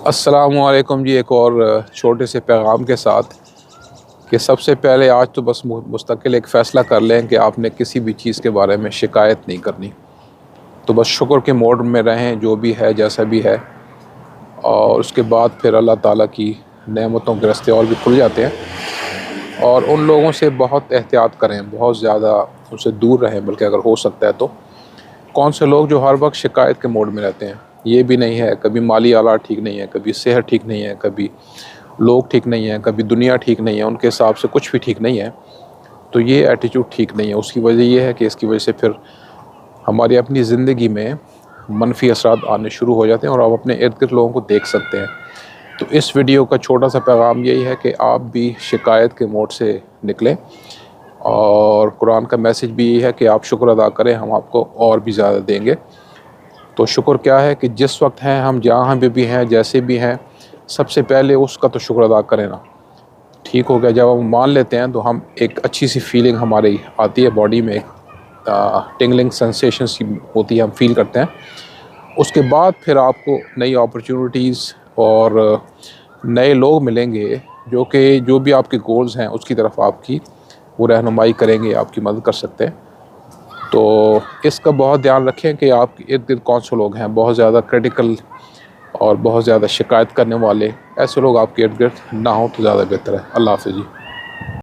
अस्सलामुअलैकुम जी। एक और छोटे से पैगाम के साथ कि सबसे पहले आज तो बस मुस्तकिल एक फ़ैसला कर लें कि आपने किसी भी चीज़ के बारे में शिकायत नहीं करनी। तो बस शुक्र के मोड में रहें, जो भी है जैसा भी है, और उसके बाद फिर अल्लाह ताला की नेमतों के रास्ते और भी खुल जाते हैं। और उन लोगों से बहुत एहतियात करें, बहुत ज़्यादा उनसे दूर रहें, बल्कि अगर हो सकता है तो। कौन से लोग जो हर वक्त शिकायत के मोड में रहते हैं, ये भी नहीं है, कभी माली हालात ठीक नहीं है, कभी सेहत ठीक नहीं है, कभी लोग ठीक नहीं हैं, कभी दुनिया ठीक नहीं है, उनके हिसाब से कुछ भी ठीक नहीं है। तो ये एटीट्यूड ठीक नहीं है। उसकी वजह ये है कि इसकी वजह से फिर हमारी अपनी ज़िंदगी में मनफी असरात आने शुरू हो जाते हैं और आप अपने इर्द गिर्द लोगों को देख सकते हैं। तो इस वीडियो का छोटा सा पैगाम यही है कि आप भी शिकायत के मोड से निकलें, और कुरान का मैसेज भी यही है कि आप शुक्र अदा करें, हम आपको और भी ज़्यादा देंगे। तो शुक्र क्या है कि जिस वक्त हैं हम, जहाँ भी हैं, जैसे भी हैं, सबसे पहले उसका तो शुक्र अदा करें ना। ठीक हो गया, जब हम मान लेते हैं तो हम एक अच्छी सी फीलिंग हमारी आती है बॉडी में, एक टिंगलिंग सेंसेशन सी होती है, हम फील करते हैं। उसके बाद फिर आपको नई अपॉर्चुनिटीज़ और नए लोग मिलेंगे जो भी आपके गोल्स हैं उसकी तरफ आपकी वो रहनुमाई करेंगे, आपकी मदद कर सकते हैं। तो इसका बहुत ध्यान रखें कि आपके इर्द गिर्द कौन से लोग हैं बहुत ज़्यादा क्रिटिकल और बहुत ज़्यादा शिकायत करने वाले। ऐसे लोग आपके इर्द गिर्द ना हो तो ज़्यादा बेहतर है। अल्लाह हाफ़िज़ जी।